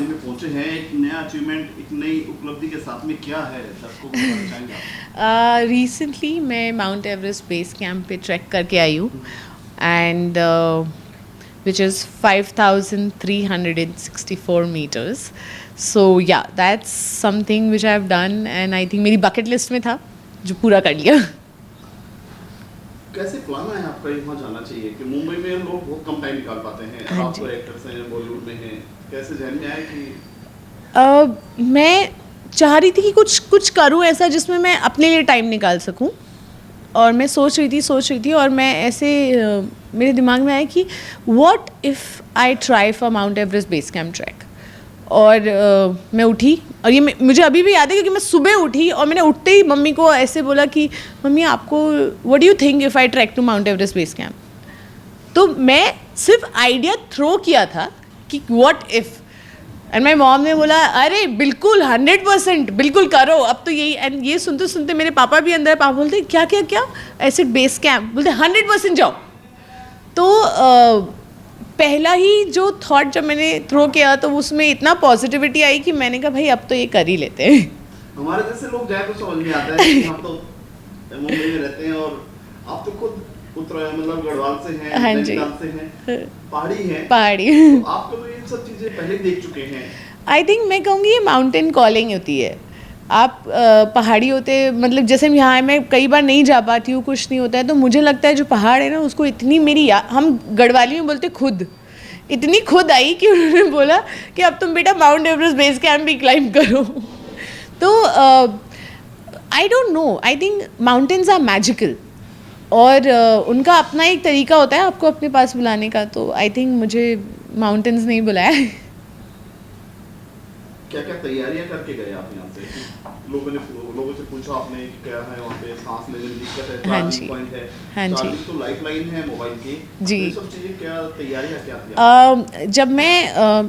पानी में पहुंचे हैं, एक नया अचीवमेंट, एक नई उपलब्धि के साथ में, क्या है दर्शकों को बताना चाहेंगे आप? रिसेंटली मैं माउंट एवरेस्ट बेस कैंप पे ट्रैक करके आई हूँ and which is 5,364 meters. So yeah, that's something which I've done and I think मेरी bucket list में था जो पूरा कर लिया. कैसे प्लान है आपका यहाँ जाना चाहिए कि मुंबई में लोग बहुत कम टाइम निकाल पाते हैं, आप तो एक्टर्स हैं, बॉलीवुड में हैं, कैसे जहन में आया कि मैं चाह रही थी कि कुछ करूँ ऐसा जिसमें मैं अपने लिए टाइम निकाल सकूँ. और मैं सोच रही थी और मैं ऐसे मेरे दिमाग में आया कि what if I try for mount Everest base camp track. और मैं उठी और ये मुझे अभी भी याद है क्योंकि मैं सुबह उठी और मैंने उठते ही मम्मी को ऐसे बोला कि मम्मी आपको what do you think if I trek to Mount Everest base camp. तो मैं सिर्फ आइडिया थ्रो किया था कि what if, and my mom ने बोला अरे बिल्कुल 100% बिल्कुल करो अब तो यही. एंड ये सुनते सुनते मेरे पापा भी अंदर, पापा बोलते क्या क्या क्या ऐसे बेस कैंप, बोलते 100% जाओ. तो पहला ही जो थॉट जब मैंने थ्रो किया तो उसमें इतना पॉजिटिविटी आई कि मैंने कहा भाई अब तो ये कर ही लेते हैं. हमारे जैसे लोग जाए तो समझ में आता है कि हम तो मुंबई में रहते हैं और आप तो खुद मतलब गढ़वाल से हैं, हाँ जी, से हैं, पहाड़ी हैं, पहाड़ी. तो आप तो ये सब चीजें पहले देख चुके हैं. आई थिंक मैं कहूँगी ये माउंटेन कॉलिंग होती है. आप पहाड़ी होते मतलब जैसे यहाँ मैं कई बार नहीं जा पाती हूँ, कुछ नहीं होता है, तो मुझे लगता है जो पहाड़ है ना उसको इतनी मेरी हम गढ़वाली में बोलते खुद, इतनी खुद आई कि उन्होंने बोला कि अब तुम बेटा माउंट एवरेस्ट बेस कैंप भी क्लाइंब करो. तो I don't know, I think mountains are magical और उनका अपना एक तरीका होता है आपको अपने पास बुलाने का. तो आई थिंक मुझे माउंटेन्स नहीं बुलाया. क्या क्या तैयारियां करके गए आप यहाँ से? लोगों से पूछा आपने कि क्या है वहाँ पे, सांस लेने में दिक्कत है, चार्जिंग पॉइंट है, चार्जिंग तो लाइफलाइन है मोबाइल की जी, ये सब चीजें क्या तैयारियां क्या थी?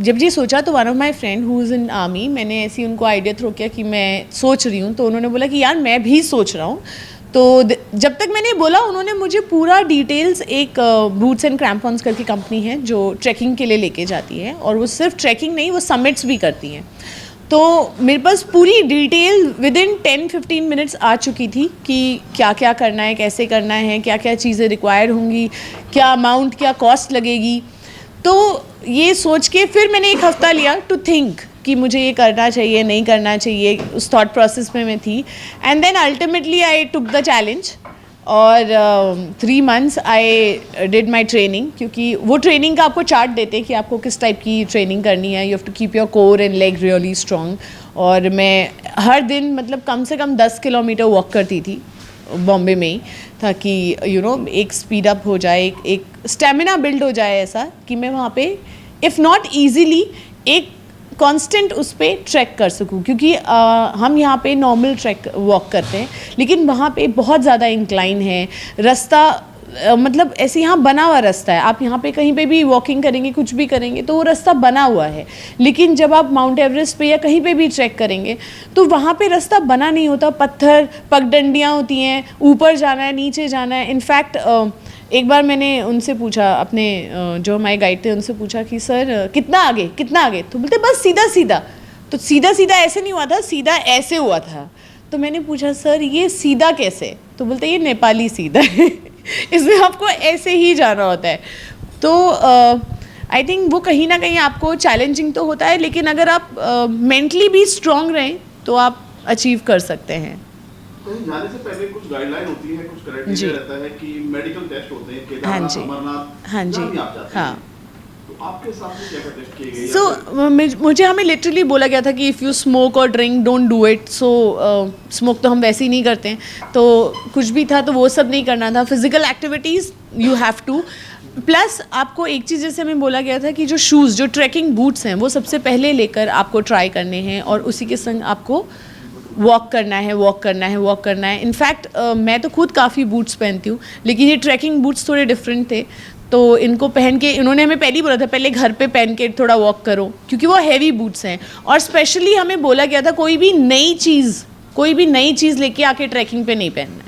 जब ये सोचा तो one of my friend who is in army, मैंने ऐसी उनको आइडिया थ्रो किया कि मैं सोच रही हूँ. तो उन्होंने बोला कि यार मैं भी सोच रहा हूँ. तो जब तक मैंने बोला उन्होंने मुझे पूरा डिटेल्स, एक बूट्स एंड क्रैम्पॉन्स करके कंपनी है जो ट्रैकिंग के लिए लेके जाती है और वो सिर्फ ट्रैकिंग नहीं, वो समिट्स भी करती हैं. तो मेरे पास पूरी डिटेल विद इन 10-15 मिनट्स आ चुकी थी कि क्या क्या करना है, कैसे करना है, क्या क्या चीज़ें रिक्वायर होंगी, क्या अमाउंट, क्या कॉस्ट लगेगी. तो ये सोच के फिर मैंने एक हफ़्ता लिया टू थिंक कि मुझे ये करना चाहिए नहीं करना चाहिए, उस थॉट प्रोसेस में मैं थी. And then ultimately I took the challenge और 3 months I did my training. क्योंकि वो ट्रेनिंग का आपको चार्ट देते हैं कि आपको किस टाइप की ट्रेनिंग करनी है. You have to keep your core and leg really strong. और मैं हर दिन मतलब कम से कम 10 किलोमीटर वॉक करती थी बॉम्बे में ही, ताकि एक स्पीड अप हो जाए, एक स्टेमिना बिल्ड हो जाए ऐसा कि मैं वहाँ पे इफ़ नॉट ईजीली एक कांस्टेंट उस पर ट्रैक कर सकूं. क्योंकि हम यहाँ पे नॉर्मल ट्रैक वॉक करते हैं लेकिन वहाँ पे बहुत ज़्यादा इंक्लाइन है रास्ता. मतलब ऐसे यहाँ बना हुआ रास्ता है, आप यहाँ पे कहीं पे भी वॉकिंग करेंगे, कुछ भी करेंगे तो वो रास्ता बना हुआ है. लेकिन जब आप माउंट एवरेस्ट पे या कहीं पे भी ट्रैक करेंगे तो वहाँ पे रास्ता बना नहीं होता. पत्थर, पगडंडियाँ होती हैं, ऊपर जाना है, नीचे जाना है. इनफैक्ट एक बार मैंने उनसे पूछा, अपने जो हमारे गाइड थे उनसे पूछा कि सर कितना आगे. तो बोलते बस सीधा सीधा. तो सीधा सीधा ऐसे नहीं हुआ था, सीधा ऐसे हुआ था. तो मैंने पूछा सर ये सीधा कैसे? तो बोलते ये नेपाली सीधा है. इसमें आपको ऐसे ही जाना होता है. तो आई थिंक वो कहीं ना कहीं आपको चैलेंजिंग तो होता है, लेकिन अगर आप मेंटली भी स्ट्रांग रहें तो आप अचीव कर सकते हैं. कहीं जाने से पहले कुछ गाइडलाइन होती है, कुछ क्राइटेरिया रहता है कि मेडिकल टेस्ट होते हैं, केदारनाथ, अमरनाथ, हाँ जी, हाँ. तो आपके साथ में क्या टेस्ट किए गए? मुझे हमें लिटरली बोला गया था कि इफ़ यू स्मोक और drink don't do it. So smoke तो हम वैसे ही नहीं करते हैं, तो कुछ भी था तो वो सब नहीं करना था. Physical activities you have to. Plus आपको एक चीज़ जैसे हमें बोला गया था कि जो शूज़, जो ट्रैकिंग बूट्स हैं वो सबसे पहले लेकर आपको ट्राई करने हैं और उसी के संग आपको वॉक करना है. इनफैक्ट मैं तो खुद काफ़ी बूट्स पहनती हूँ, लेकिन ये ट्रैकिंग बूट्स थोड़े डिफरेंट थे. तो इनको पहन के इन्होंने हमें पहले ही बोला था पहले घर पे पहन के थोड़ा वॉक करो, क्योंकि वो हैवी बूट्स हैं. और स्पेशली हमें बोला गया था कोई भी नई चीज़ लेके आके ट्रैकिंग पे नहीं पहनना है.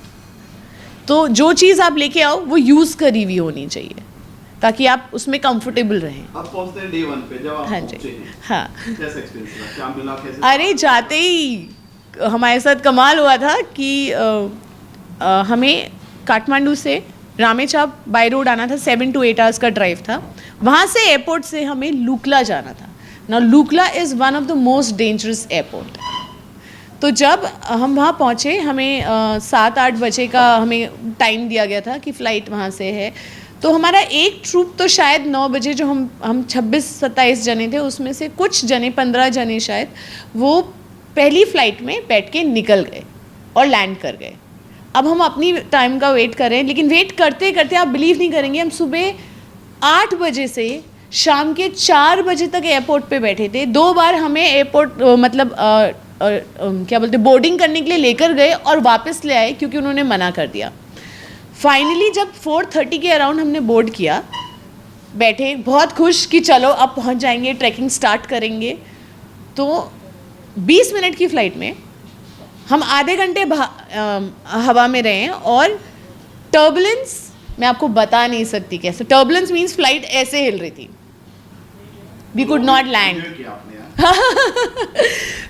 तो जो चीज़ आप लेके आओ वो यूज़ करी हुई होनी चाहिए ताकि आप उसमें कंफर्टेबल रहें। आप पहुंचते हैं डे 1 पे, जब आप हाँ जी, पहुंचे हैं, हाँ। कैसा एक्सपीरियंस रहा, क्या मिला, कैसे? अरे जाते ही हमारे साथ कमाल हुआ था कि हमें काठमांडू से रामेछाप बाय रोड आना था, 7 to 8 आवर्स का ड्राइव था। वहाँ से एयरपोर्ट से हमें लुकला जाना था। Now Lukla is one of the most dangerous airport. तो जब हम वहाँ पहुँचे, हमें 7-8 बजे का हमें टाइम दिया गया था कि फ़्लाइट वहाँ से है। तो हमारा एक ट्रूप तो शायद 9 बजे, जो हम 26-27 जने थे, उसमें से कुछ जने 15 जने शायद वो पहली फ़्लाइट में बैठ के निकल गए और लैंड कर गए। अब हम अपनी टाइम का वेट कर रहे हैं, लेकिन वेट करते करते आप बिलीव नहीं करेंगे, हम सुबह 8 बजे से शाम के 4 बजे तक एयरपोर्ट पे बैठे थे। 2 बार हमें एयरपोर्ट मतलब क्या बोलते, बोर्डिंग करने के लिए लेकर गए और वापस ले आए क्योंकि उन्होंने मना कर दिया। फाइनली जब 4:30 के अराउंड हमने बोर्ड किया, बैठे बहुत खुश कि चलो अब पहुंच जाएंगे, ट्रैकिंग स्टार्ट करेंगे। तो 20 मिनट की फ़्लाइट में हम आधे घंटे हवा में रहे हैं और टर्बुलेंस मैं आपको बता नहीं सकती कैसे। टर्बुलेंस मीन्स फ्लाइट ऐसे हिल रही थी, वी कुड नॉट लैंड।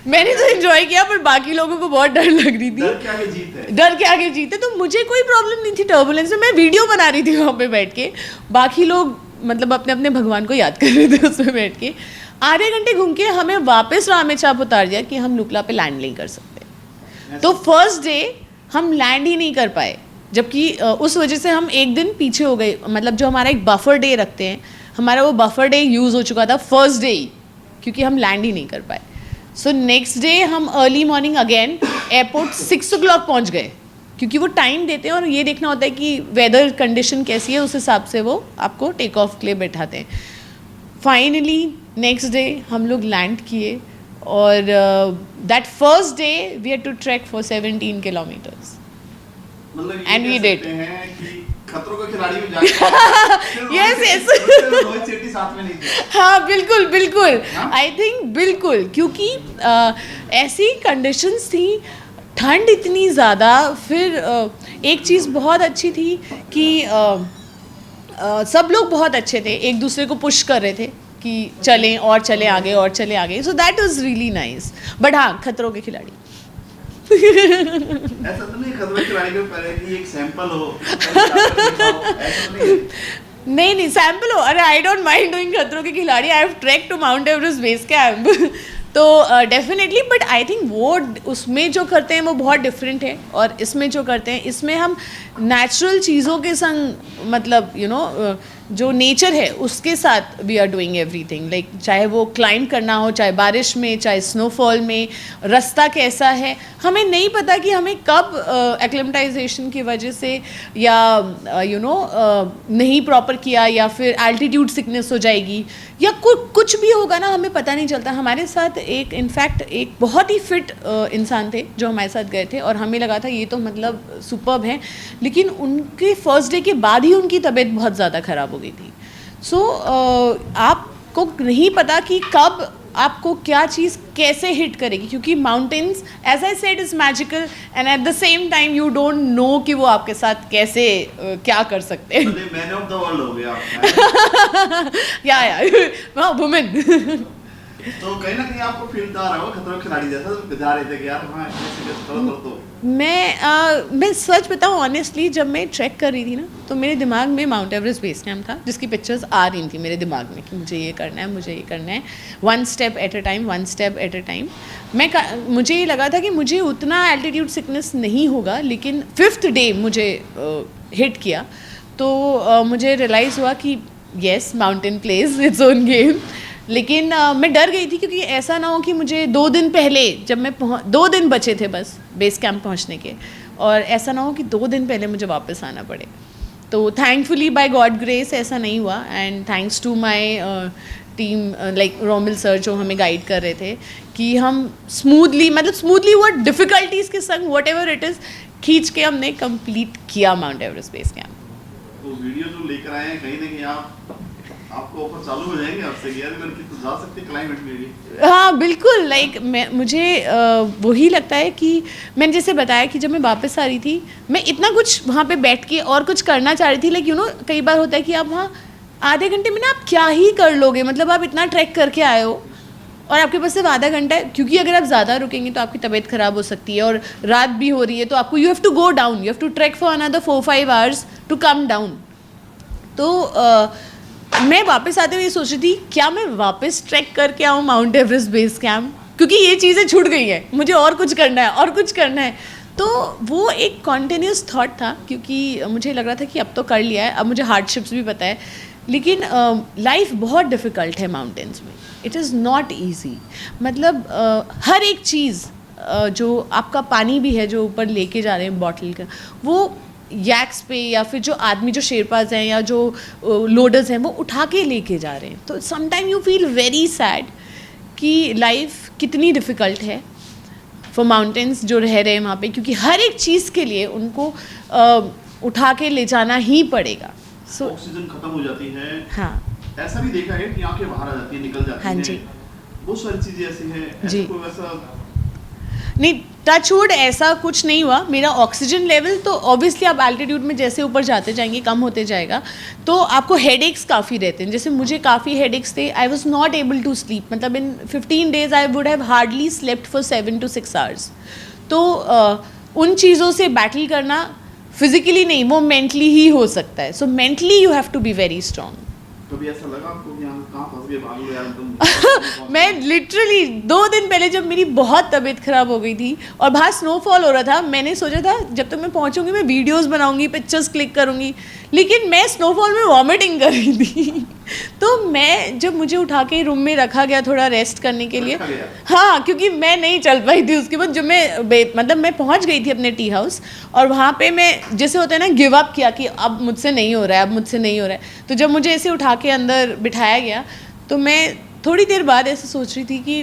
मैंने तो एंजॉय किया, पर बाकी लोगों को बहुत डर लग रही थी। डर के आगे जीत है। डर के आगे जीत है। तो मुझे कोई प्रॉब्लम नहीं थी टर्बुलेंस में, मैं वीडियो बना रही थी वहाँ पे बैठ के। बाकी लोग मतलब अपने अपने भगवान को याद कर रहे थे उसमें बैठ के। आधे घंटे घूम के हमें वापस रामेछाप उतार दिया कि हम लुकला पे लैंड नहीं कर सकते। तो फर्स्ट डे हम लैंड ही नहीं कर पाए, जबकि उस वजह से हम एक दिन पीछे हो गए। मतलब जो हमारा एक बफर डे रखते हैं, हमारा वो बफर डे यूज़ हो चुका था फर्स्ट डे ही, क्योंकि हम लैंड ही नहीं कर पाए। सो नेक्स्ट डे हम early morning again airport 6 o'clock पहुँच गए, क्योंकि वो टाइम देते हैं और ये देखना होता है कि वेदर कंडीशन कैसी है, उस हिसाब से वो आपको टेक ऑफ के लिए बैठाते हैं। फाइनली नेक्स्ट डे हम लोग लैंड किए और that first day we had to trek for 17 kilometers and we did. खतरों का खिलाड़ी में जाके यस यस, रोहित शेट्टी साथ में नहीं थे। हाँ बिल्कुल बिल्कुल, आई थिंक बिल्कुल, क्योंकि ऐसी कंडीशंस थी, ठंड इतनी ज़्यादा। फिर एक चीज़ बहुत अच्छी थी कि सब लोग बहुत अच्छे थे, एक दूसरे को पुश कर रहे थे कि चलें और चलें आगे और चलें आगे। So that was really nice. But हाँ, खतरों के खिलाड़ी ऐसा तो नहीं खतरों के खिलाड़ी के पहले कि एक सैंपल हो, नहीं सैंपल हो। अरे I don't mind doing Khatron Ke Khiladi. I have trek to Mount Everest base camp. तो डेफिनेटली, बट आई थिंक वो उसमें जो करते हैं वो बहुत डिफरेंट है, और इसमें जो करते हैं, इसमें हम नेचुरल चीज़ों के संग, मतलब यू नो जो नेचर है उसके साथ we are doing everything. Like चाहे वो क्लाइंब करना हो, चाहे बारिश में, चाहे स्नोफॉल में, रास्ता कैसा है हमें नहीं पता कि हमें कब एक्लिमेटाइजेशन की वजह से या यू नो नहीं प्रॉपर किया, या फिर एल्टीट्यूड सिकनेस हो जाएगी, या कुछ भी होगा ना, हमें पता नहीं चलता। हमारे साथ एक इनफैक्ट एक बहुत ही फिट इंसान थे जो हमारे साथ गए थे, और हमें लगा था ये तो मतलब सुपर्ब है, लेकिन उनके फर्स्ट डे के बाद ही उनकी तबीयत बहुत ज़्यादा ख़राब हो गई थी। सो आपको नहीं पता कि कब आपको क्या चीज़ कैसे हिट करेगी, क्योंकि mountains as I said is magical, and at the same time you don't know कि वो आपके साथ कैसे क्या कर सकते हैं। मैन ऑफ द वर्ल्ड हो गया या वुमेन। तो कहीं ना कहीं आपको फील आ रहा होगा खतरों के खिलाड़ी जैसा, तो जा रहे थे कि यार हाँ तो मैं सच बताऊँ ऑनेस्टली, जब मैं ट्रैक कर रही थी ना, तो मेरे दिमाग में माउंट एवरेस्ट बेस कैंप था, जिसकी पिक्चर्स आ रही थी मेरे दिमाग में कि मुझे ये करना है, मुझे ये करना है, one step at a time. मुझे ये लगा था कि मुझे उतना एल्टीट्यूड सिकनेस नहीं होगा, लेकिन 5th डे मुझे हिट किया, तो मुझे रियलाइज़ हुआ कि yes, mountain plays its own game. लेकिन मैं डर गई थी, क्योंकि ऐसा ना हो कि मुझे 2 दिन पहले, जब मैं 2 दिन बचे थे बस बेस कैंप पहुंचने के, और ऐसा ना हो कि 2 दिन पहले मुझे वापस आना पड़े। तो थैंकफुली बाय गॉड ग्रेस ऐसा नहीं हुआ, and thanks to my team like Romil sir जो हमें गाइड कर रहे थे, कि हम स्मूथली वो डिफ़िकल्टीज़ के संग वट एवर इट इज़ खींच के हमने कंप्लीट किया माउंट एवरेस्ट बेस कैंप। तो वीडियो जो लेकर आए हैं, कहीं ना कहीं आपको ऑफर चालू हो जाएंगे आपसे कि यार लड़की तो जा सकती है क्लाइमेट में भी। हाँ बिल्कुल, लाइक मुझे वही लगता है कि मैंने जैसे बताया कि जब मैं वापस आ रही थी, मैं इतना कुछ वहाँ पे बैठ के और कुछ करना चाह रही थी, लाइक यू नो कई बार होता है कि आप वहाँ आधे घंटे में ना आप क्या ही कर लोगे, मतलब आप इतना ट्रैक करके आए हो और आपके पास सिर्फ आधा घंटा है, क्योंकि अगर आप ज़्यादा रुकेंगे तो आपकी तबीयत ख़राब हो सकती है और रात भी हो रही है, तो आपको you have to go down, you have to trek for another 4-5 hours to come down. तो मैं वापस आते हुए ये सोच रही थी क्या मैं वापस ट्रैक करके आऊँ माउंट एवरेस्ट बेस कैंप, क्योंकि ये चीज़ें छूट गई हैं, मुझे और कुछ करना है और कुछ करना है। तो वो एक कॉन्टिन्यूस थॉट था, क्योंकि मुझे लग रहा था कि अब तो कर लिया है, अब मुझे हार्डशिप्स भी पता है, लेकिन लाइफ बहुत डिफ़िकल्ट है माउंटेन्स में, इट इज़ नॉट ईजी। मतलब हर एक चीज़ जो आपका पानी भी है जो ऊपर लेके जा रहे हैं बॉटल का, वो यैक्स पे या फिर जो आदमी जो शेरपाज हैं या जो लोडर्स हैं वो उठा के लेके जा रहे हैं। तो sometime you feel very sad कि लाइफ कितनी डिफ़िकल्ट है फॉर माउंटेन्स जो रह रहे हैं वहाँ पे, क्योंकि हर एक चीज़ के लिए उनको उठा के ले जाना ही पड़ेगा। So, ऑक्सीजन खत्म हो जाती है। हाँ, ऐसा भी देखा है कि आंखें बाहर आ जाती है, निकल जाती हाँ हैं। जी, बहुत सारी चीजें ऐसी हैं। जी। कोई वैसा नहीं, टचवुड ऐसा कुछ नहीं हुआ। मेरा ऑक्सीजन लेवल तो ऑब्वियसली आप एल्टीट्यूड में जैसे ऊपर जाते जाएंगे कम होते जाएगा, तो आपको हेडेक्स काफ़ी रहते हैं। जैसे मुझे काफ़ी हेडेक्स थे, I was not able to sleep, मतलब in 15 days I would have hardly slept for 7 to 6 hours. तो उन चीज़ों से बैटल करना फिजिकली नहीं, वो मेंटली ही हो सकता है। So mentally you have to be very strong. कभी ऐसा लगा आपको कि यहाँ कहाँ फंस गए, भाग लो यार तुम? मैं लिटरली 2 दिन पहले जब मेरी बहुत तबीयत ख़राब हो गई थी और बाहर स्नोफॉल हो रहा था, मैंने सोचा था जब तक मैं पहुँचूंगी मैं वीडियोस बनाऊंगी, पिक्चर्स क्लिक करूंगी, लेकिन मैं स्नोफॉल में वॉमिटिंग कर रही थी। तो मैं जब मुझे उठा के रूम में रखा गया थोड़ा रेस्ट करने के लिए, हाँ, क्योंकि मैं नहीं चल पाई थी। उसके बाद जब मतलब मैं पहुँच गई थी अपने टी हाउस और वहाँ पर मैं जैसे होता है ना गिव अप किया कि अब मुझसे नहीं हो रहा है, अब मुझसे नहीं हो रहा है। तो जब मुझे ऐसे उठा के अंदर बिठाया गया तो मैं थोड़ी देर बाद ऐसे सोच रही थी कि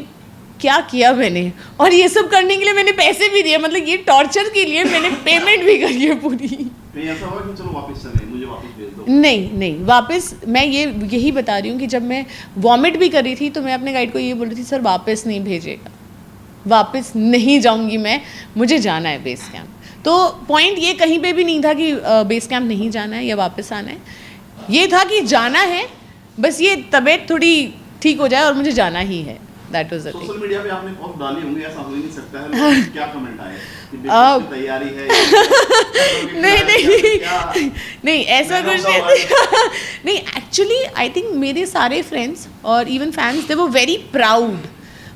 क्या किया मैंने, और ये सब करने के लिए मैंने पैसे भी दिए, मतलब ये टॉर्चर के लिए मैंने पेमेंट भी करी है पूरी। नहीं ऐसा हुआ कि चलो वापस चलें, मुझे वापस भेज दो? नहीं, वापस मैं यही बता रही हूँ कि जब मैं वॉमिट भी कर रही थी तो मैं अपने गाइड को ये बोल रही थी, सर वापस नहीं भेजेगा, वापस नहीं जाऊँगी मैं, मुझे जाना है बेस कैंप। तो पॉइंट ये कहीं पे भी नहीं था कि बेस कैंप नहीं जाना है या वापस आना है, ये था कि जाना है, बस ये तबीयत थोड़ी ठीक हो जाए और मुझे जाना ही है। That was the thing. Social media पे आपने पोस्ट डाली होंगी, ऐसा हो ही नहीं सकता है, लोगों क्या कमेंट आए कि बेस की तैयारी है? नहीं ऐसा कुछ नहीं। एक्चुअली आई थिंक मेरे सारे फ्रेंड्स और इवन फैंस दे वो वेरी प्राउड।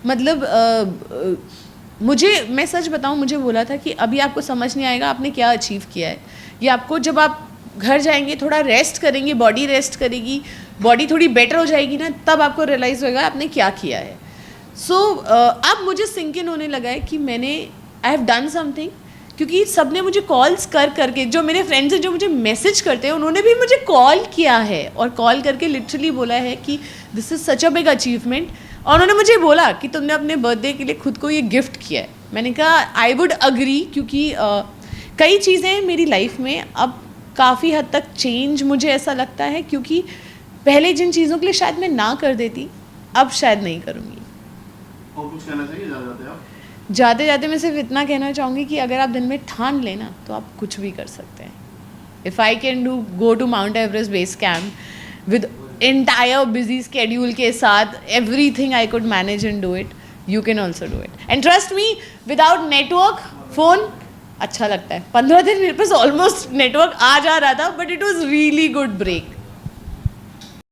मतलब मैं सच बताऊं, मुझे बोला था कि अभी आपको समझ नहीं आएगा आपने क्या अचीव किया है, ये आपको जब आप घर जाएंगे थोड़ा रेस्ट करेंगे, बॉडी रेस्ट करेगी, बॉडी थोड़ी बेटर हो जाएगी ना, तब आपको रियलाइज़ होएगा आपने क्या किया है। सो अब मुझे सिंक इन होने लगा है कि मैंने आई हैव डन समथिंग, क्योंकि सब ने मुझे कॉल्स करके, जो मेरे फ्रेंड्स हैं जो मुझे मैसेज करते हैं, उन्होंने भी मुझे कॉल किया है और कॉल करके लिटरली बोला है कि this is such a big achievement. और उन्होंने मुझे बोला कि तुमने अपने बर्थडे के लिए खुद को ये गिफ्ट किया है। मैंने कहा आई वुड अग्री, क्योंकि कई चीज़ें मेरी लाइफ में अब काफ़ी हद तक चेंज मुझे ऐसा लगता है, क्योंकि पहले जिन चीज़ों के लिए शायद मैं ना कर देती अब शायद नहीं करूँगी। और कुछ कहना चाहिए जाते आप? जाते मैं सिर्फ इतना कहना चाहूँगी कि अगर आप दिन में ठान लेना तो आप कुछ भी कर सकते हैं। If I can go to Mount Everest base camp with entire busy schedule के साथ, everything I could manage and do it, you can also do it. And trust me, without network phone अच्छा लगता है। 15 दिन मेरे पास almost network आ जा रहा था, but it was really good break.